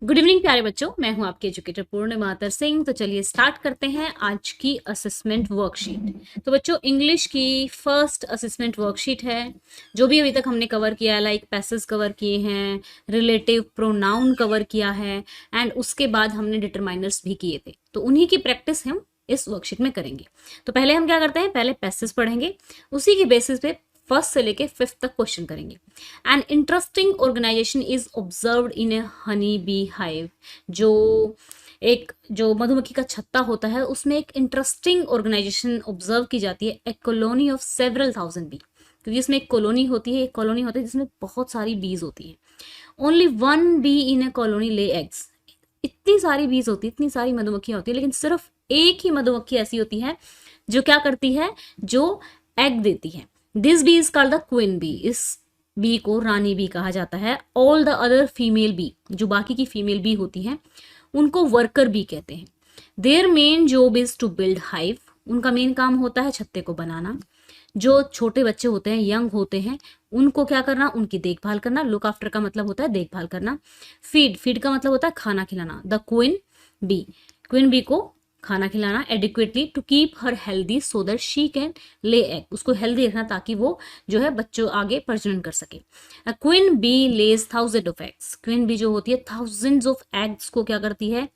Good evening प्यारे बच्चों, मैं हूं आपकी एजुकेटर पूर्णिमा सिंह। तो चलिए स्टार्ट करते हैं आज की असेसमेंट वर्कशीट। तो बच्चों, इंग्लिश की फर्स्ट असेसमेंट वर्कशीट है। जो भी अभी तक हमने कवर किया है, लाइक पैसेज कवर किए हैं, रिलेटिव प्रोनाउन कवर किया है, एंड उसके बाद हमने डिटरमाइनर्स भी किए थे। तो उन्हीं की प्रैक्टिस हम इस वर्कशीट में करेंगे। तो पहले हम क्या करते हैं, पहले पैसेज पढ़ेंगे, उसी के बेसिस पे फर्स्ट से लेके फिफ्थ तक क्वेश्चन करेंगे। An interesting organisation is observed in a honey bee hive. जो मधुमक्खी का छत्ता होता है, उसमें एक इंटरेस्टिंग ऑर्गेनाइजेशन ऑब्जर्व की जाती है, a colony of several thousand bee. क्योंकि इसमें एक कॉलोनी होती है, जिसमें बहुत सारी बीज होती है। Only one be in A colony lay eggs. इतनी सारी बीज होती है, इतनी सारी मधुमक्खियां होती है, लेकिन सिर्फ एक ही मधुमक्खी ऐसी होती है जो क्या करती है, जो एग देती है। This bee is called the queen bee. इस बी को रानी बी कहा जाता है। All the other female bee, जो बाकी की फीमेल बी होती हैं, उनको वर्कर बी कहते हैं। Their main job is to build hive. उनका मेन काम होता है छत्ते को बनाना। जो छोटे बच्चे होते हैं, यंग होते हैं, उनको क्या करना, उनकी देखभाल करना। लुक आफ्टर का मतलब होता है देखभाल करना। फीड का मतलब होता है खाना खिलाना। द क्वीन बी को खाना खिलाना adequately to keep her healthy so that she can lay egg. उसको हेल्दी रखना ताकि वो जो है बच्चों आगे प्रजनन कर सके। Queen bee lays thousand of eggs. Queen bee जो होती है थाउजेंड्स ऑफ एग्स को क्या करती है,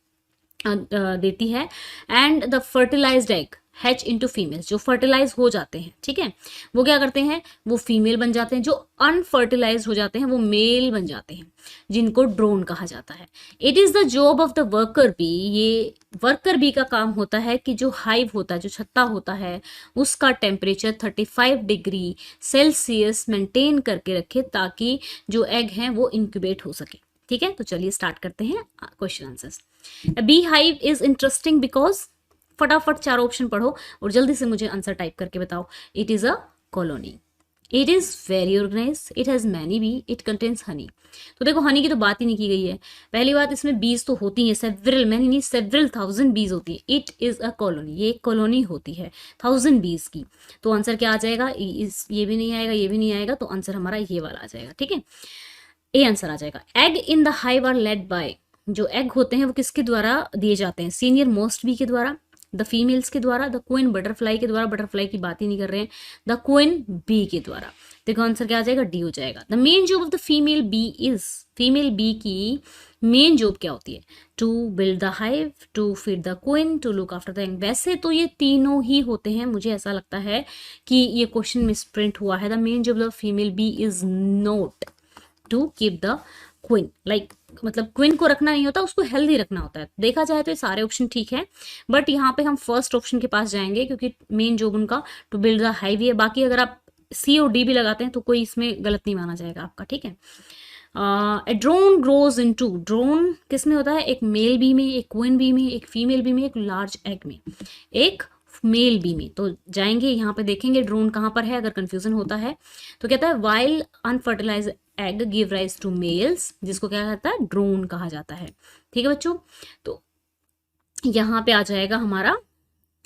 देती है। And the fertilised egg hatch into females. जो फर्टिलाइज हो जाते हैं, ठीक है, वो क्या करते हैं, वो फीमेल बन जाते हैं। जो अनफर्टिलाइज हो जाते हैं वो मेल बन जाते हैं, जिनको ड्रोन कहा जाता है। It is the job of the worker bee. ये वर्कर बी का काम होता है कि जो हाइव होता है, जो छत्ता होता है, उसका टेम्परेचर 35 डिग्री सेल्सियस मेंटेन करके रखे, ताकि जो एग हैं वो इंक्यूबेट हो सके। ठीक है, तो चलिए स्टार्ट करते हैं question answers. Bee hive is interesting because, फटाफट चार ऑप्शन पढ़ो और जल्दी से मुझे आंसर टाइप करके बताओ। It is a colony. It is very organise. It has many bee. It contains honey. तो देखो, हनी की तो बात ही नहीं की गई है। पहली बात, इसमें बीज तो होती है, सेवरल, मैनी नहीं, सेवरल थाउजेंड बीज होती है। इट इज अ कॉलोनी, ये एक कॉलोनी होती है थाउजेंड बीज की। तो आंसर क्या आ जाएगा, ये भी नहीं आएगा, ये भी नहीं आएगा, तो आंसर हमारा ये वाला आ जाएगा। ठीक है, ए आंसर आ जाएगा। Egg in the hive are laid by. जो एग होते हैं वो किसके द्वारा दिए जाते हैं, सीनियर मोस्ट बी के द्वारा, द फीमेल्स के द्वारा, द क्वीन बटरफ्लाई के द्वारा, बटरफ्लाई की बात ही नहीं कर रहे हैं, द क्वीन बी के द्वारा। देखो आंसर क्या आ जाएगा, डी हो जाएगा। The main job of the female bee is, female bee की मेन जॉब क्या होती है, to build the hive, to feed the queen, to look after the young. वैसे तो ये तीनों ही होते हैं, मुझे ऐसा लगता है कि ये क्वेश्चन मिस प्रिंट हुआ है। The main job of female bee is not to keep the queen, like मतलब क्वीन को रखना नहीं होता, उसको हेल्दी रखना होता है। देखा जाए तो ये सारे ऑप्शन ठीक है, बट यहाँ पे हम फर्स्ट ऑप्शन के पास जाएंगे, क्योंकि मेन जॉब उनका टू बिल्ड द हाइव है। बाकी अगर आप सी और डी भी लगाते हैं तो कोई इसमें गलत नहीं माना जाएगा आपका। ठीक है, a drone grows into. Drone किस में होता है, एक मेल बी में, एक क्वीन बी में, एक फीमेल बी में, एक लार्ज एग में, एक मेल बी में। तो जाएंगे यहाँ पे देखेंगे ड्रोन कहाँ पर है, अगर कंफ्यूजन होता है तो कहता है while unfertilized egg give rise to males, जिसको क्या कहता है, ड्रोन कहा जाता है। ठीक है बच्चों, तो यहाँ पे आ जाएगा हमारा,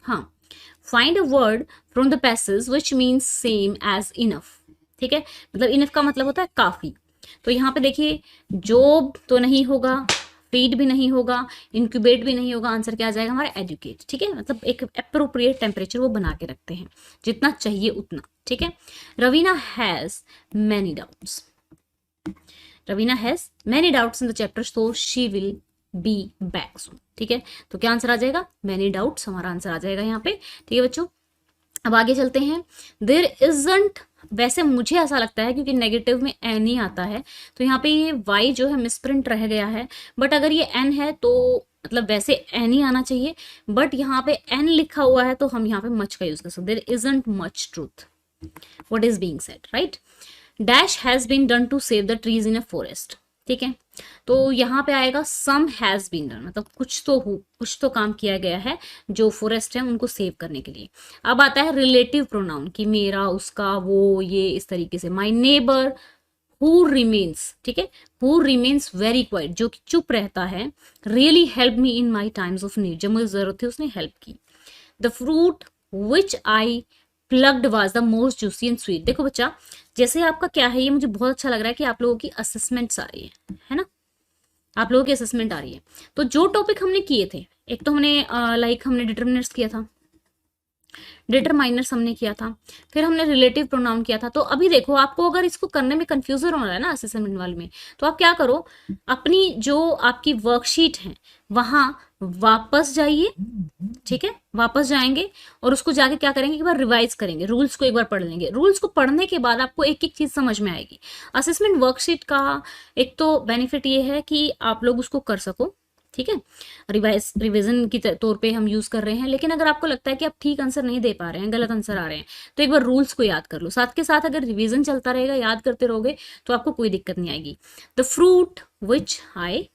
हाँ, find a word from the passage which means same as enough. ठीक है, मतलब इनफ का मतलब होता है काफी। तो यहाँ पे देखिए, जॉब तो नहीं होगा, फीड भी नहीं होगा, इंक्यूबेट भी नहीं होगा। आंसर क्या आ जाएगा हमारा, एजुकेट। ठीक है, मतलब एक अप्रोप्रिएट टेम्परेचर वो बना के रखते हैं, जितना चाहिए उतना। ठीक है, Raveena has many doubts. Raveena has many doubts in the chapter, so she will be back soon. ठीक है, तो क्या आंसर आ जाएगा, मैनी डाउट्स हमारा आंसर आ जाएगा यहाँ पे। ठीक है बच्चों, अब आगे चलते हैं। देयर इजंट, वैसे मुझे ऐसा लगता है क्योंकि नेगेटिव में एन ही आता है, तो यहाँ पे ये वाई जो है मिसप्रिंट रह गया है। बट अगर ये एन है तो मतलब वैसे एन ही आना चाहिए, बट यहाँ पे एन लिखा हुआ है तो हम यहाँ पे मच का यूज कर सकते। There isn't much truth what is being said, right. Dash has been done to save the trees in a forest. ठीक है, तो यहाँ पे आएगा सम हैज बीन डन, मतलब कुछ तो काम किया गया है जो फॉरेस्ट है उनको सेव करने के लिए। अब आता है रिलेटिव प्रोनाउन, कि मेरा, उसका, वो, ये, इस तरीके से। माई नेबर हु रिमेन्स, ठीक है, हु रिमेन्स वेरी क्वाइट, जो कि चुप रहता है। Really help me in my times of need, जब मुझे जरूरत थी उसने हेल्प की। The fruit which I plucked was the most juicy and sweet. देखो बच्चा, जैसे आपका क्या है, ये मुझे बहुत अच्छा लग रहा है कि आप लोगों की असेसमेंट्स आ रही है ना। आप लोगों की असेसमेंट आ रही है। तो जो टॉपिक हमने किए थे, एक तो हमने हमने डिटर्मिनर्स किया था, डिटरमाइनर्स हमने किया था, फिर हमने रिलेटिव प्रोनाउन किया था। तो अभी देखो, आपको अगर इसको करने में कंफ्यूजन हो रहा है ना असेसमेंट वाले में, तो आप क्या करो, अपनी जो आपकी वर्कशीट है वहां वापस जाइए, ठीक है, वापस जाएंगे और उसको जाके क्या करेंगे, एक बार रिवाइज करेंगे, रूल्स को एक बार पढ़ लेंगे। रूल्स को पढ़ने के बाद आपको एक एक चीज समझ में आएगी। असेसमेंट वर्कशीट का एक तो बेनिफिट ये है कि आप लोग उसको कर सको, ठीक है, रिवीजन की तौर पे हम यूज कर रहे हैं। लेकिन अगर आपको लगता है कि आप ठीक आंसर नहीं दे पा रहे हैं, गलत आंसर आ रहे हैं, तो एक बार रूल्स को याद कर लो। साथ के साथ अगर रिवीजन चलता रहेगा, याद करते रहोगे, तो आपको कोई दिक्कत नहीं आएगी। The fruit which I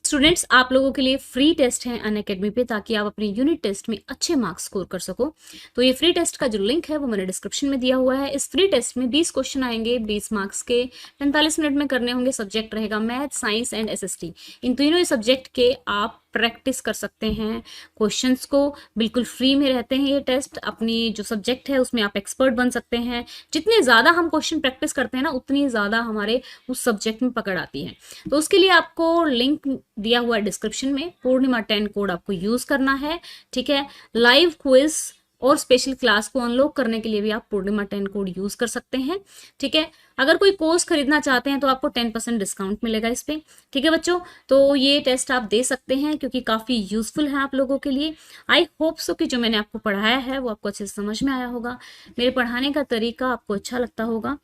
students, आप लोगों के लिए फ्री टेस्ट है अनअकैडमी पे, ताकि आप अपने यूनिट टेस्ट में अच्छे मार्क्स स्कोर कर सको। तो ये फ्री टेस्ट का जो लिंक है वो मैंने डिस्क्रिप्शन में दिया हुआ है। इस फ्री टेस्ट में 20 क्वेश्चन आएंगे, 20 मार्क्स के, 45 मिनट में करने होंगे। सब्जेक्ट रहेगा मैथ, साइंस एंड एसएसटी। इन तीनों ही सब्जेक्ट के आप प्रैक्टिस कर सकते हैं क्वेश्चंस को, बिल्कुल फ्री में रहते हैं ये टेस्ट। अपनी जो सब्जेक्ट है उसमें आप एक्सपर्ट बन सकते हैं। जितने ज़्यादा हम क्वेश्चन प्रैक्टिस करते हैं ना, उतनी ज़्यादा हमारे उस सब्जेक्ट में पकड़ आती है। तो उसके लिए आपको लिंक दिया हुआ है डिस्क्रिप्शन में, पूर्णिमा 10 कोड आपको यूज़ करना है, ठीक है। लाइव क्विज और स्पेशल क्लास को अनलॉक करने के लिए भी आप पूर्णिमा 10 कोड यूज कर सकते हैं, ठीक है। अगर कोई कोर्स खरीदना चाहते हैं तो आपको 10% डिस्काउंट मिलेगा इस पे, ठीक है बच्चों। तो ये टेस्ट आप दे सकते हैं क्योंकि काफी यूजफुल है आप लोगों के लिए। आई होप सो कि जो मैंने आपको पढ़ाया है वो आपको अच्छे से समझ में आया होगा, मेरे पढ़ाने का तरीका आपको अच्छा लगता होगा।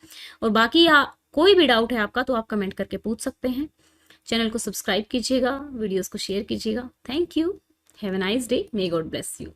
और बाकी कोई भी डाउट है आपका तो आप कमेंट करके पूछ सकते हैं। चैनल को सब्सक्राइब कीजिएगा, वीडियोस को शेयर कीजिएगा। Thank you, have a nice day, may God bless you.